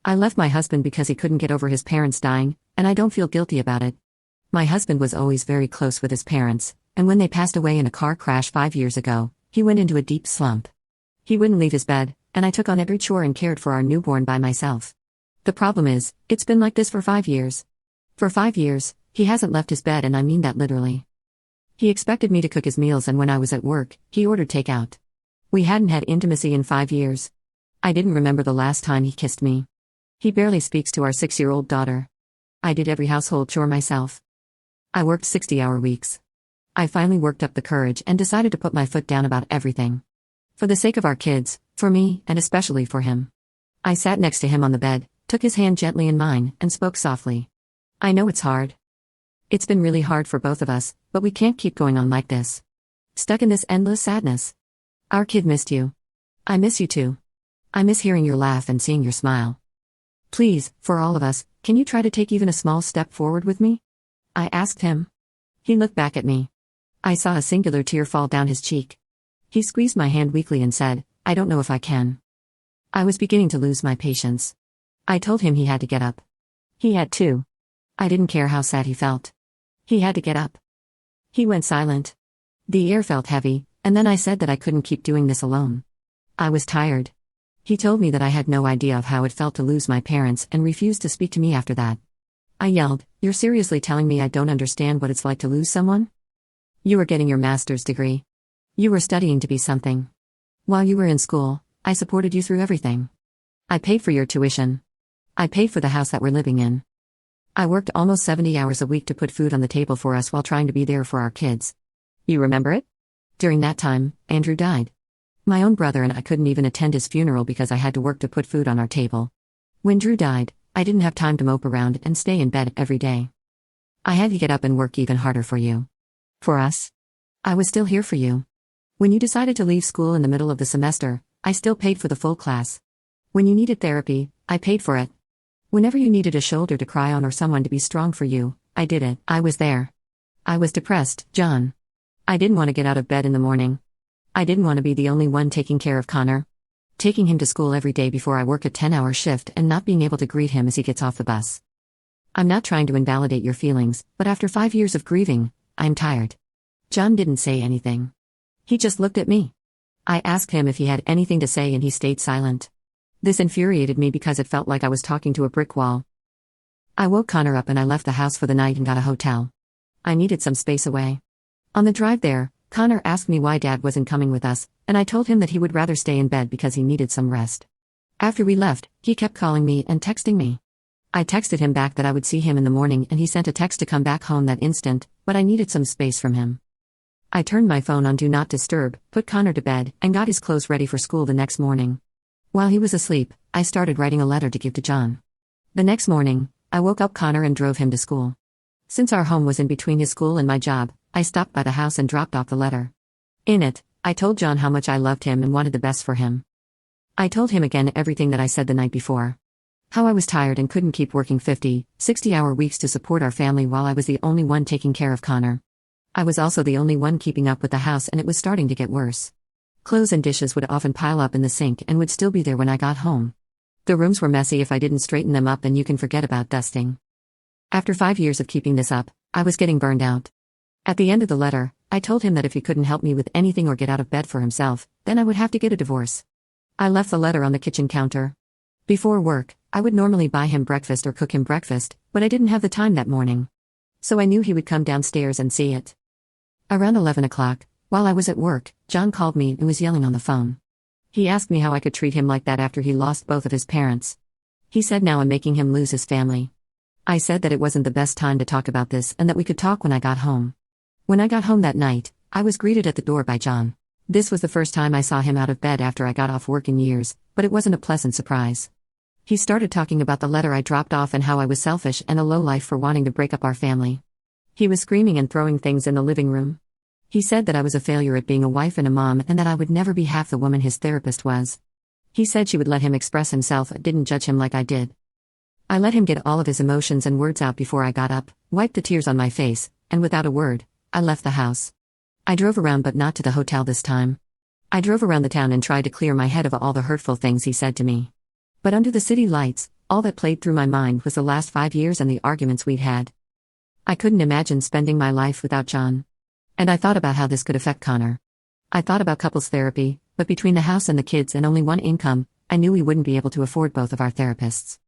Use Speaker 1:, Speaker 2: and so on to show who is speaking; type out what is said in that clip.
Speaker 1: I left my husband because he couldn't get over his parents dying, and I don't feel guilty about it. My husband was always very close with his parents, and when they passed away in a car crash 5 years ago, he went into a deep slump. He wouldn't leave his bed, and I took on every chore and cared for our newborn by myself. The problem is, it's been like this for 5 years. For 5 years, he hasn't left his bed, and I mean that literally. He expected me to cook his meals, and when I was at work, he ordered takeout. We hadn't had intimacy in 5 years. I didn't remember the last time he kissed me. He barely speaks to our 6-year-old daughter. I did every household chore myself. I worked 60-hour weeks. I finally worked up the courage and decided to put my foot down about everything. For the sake of our kids, for me, and especially for him. I sat next to him on the bed, took his hand gently in mine, and spoke softly. I know it's hard. It's been really hard for both of us, but we can't keep going on like this. Stuck in this endless sadness. Our kid missed you. I miss you too. I miss hearing your laugh and seeing your smile. Please, for all of us, can you try to take even a small step forward with me? I asked him. He looked back at me. I saw a singular tear fall down his cheek. He squeezed my hand weakly and said, I don't know if I can. I was beginning to lose my patience. I told him he had to get up. He had to. I didn't care how sad he felt. He had to get up. He went silent. The air felt heavy, and then I said that I couldn't keep doing this alone. I was tired. He told me that I had no idea of how it felt to lose my parents and refused to speak to me after that. I yelled, You're seriously telling me I don't understand what it's like to lose someone? You were getting your master's degree. You were studying to be something. While you were in school, I supported you through everything. I paid for your tuition. I paid for the house that we're living in. I worked almost 70 hours a week to put food on the table for us while trying to be there for our kids. You remember it? During that time, Andrew died. My own brother and I couldn't even attend his funeral because I had to work to put food on our table. When Drew died, I didn't have time to mope around and stay in bed every day. I had to get up and work even harder for you. For us. I was still here for you. When you decided to leave school in the middle of the semester, I still paid for the full class. When you needed therapy, I paid for it. Whenever you needed a shoulder to cry on or someone to be strong for you, I did it. I was there. I was depressed, John. I didn't want to get out of bed in the morning. I didn't want to be the only one taking care of Connor. Taking him to school every day before I work a 10-hour shift and not being able to greet him as he gets off the bus. I'm not trying to invalidate your feelings, but after 5 years of grieving, I'm tired. John didn't say anything. He just looked at me. I asked him if he had anything to say and he stayed silent. This infuriated me because it felt like I was talking to a brick wall. I woke Connor up and I left the house for the night and got a hotel. I needed some space away. On the drive there, Connor asked me why Dad wasn't coming with us, and I told him that he would rather stay in bed because he needed some rest. After we left, he kept calling me and texting me. I texted him back that I would see him in the morning and he sent a text to come back home that instant, but I needed some space from him. I turned my phone on Do Not Disturb, put Connor to bed, and got his clothes ready for school the next morning. While he was asleep, I started writing a letter to give to John. The next morning, I woke up Connor and drove him to school. Since our home was in between his school and my job, I stopped by the house and dropped off the letter. In it, I told John how much I loved him and wanted the best for him. I told him again everything that I said the night before. How I was tired and couldn't keep working 50, 60-hour weeks to support our family while I was the only one taking care of Connor. I was also the only one keeping up with the house and it was starting to get worse. Clothes and dishes would often pile up in the sink and would still be there when I got home. The rooms were messy if I didn't straighten them up, and you can forget about dusting. After 5 years of keeping this up, I was getting burned out. At the end of the letter, I told him that if he couldn't help me with anything or get out of bed for himself, then I would have to get a divorce. I left the letter on the kitchen counter. Before work, I would normally buy him breakfast or cook him breakfast, but I didn't have the time that morning. So I knew he would come downstairs and see it. Around 11 o'clock, while I was at work, John called me and was yelling on the phone. He asked me how I could treat him like that after he lost both of his parents. He said now I'm making him lose his family. I said that it wasn't the best time to talk about this and that we could talk when I got home. When I got home that night, I was greeted at the door by John. This was the first time I saw him out of bed after I got off work in years, but it wasn't a pleasant surprise. He started talking about the letter I dropped off and how I was selfish and a lowlife for wanting to break up our family. He was screaming and throwing things in the living room. He said that I was a failure at being a wife and a mom and that I would never be half the woman his therapist was. He said she would let him express himself and didn't judge him like I did. I let him get all of his emotions and words out before I got up, wiped the tears on my face, and without a word, I left the house. I drove around but not to the hotel this time. I drove around the town and tried to clear my head of all the hurtful things he said to me. But under the city lights, All that played through my mind was the last 5 years and the arguments we'd had. I couldn't imagine spending my life without John. And I thought about how this could affect Connor. I thought about couples therapy, but between the house and the kids and only one income, I knew we wouldn't be able to afford both of our therapists.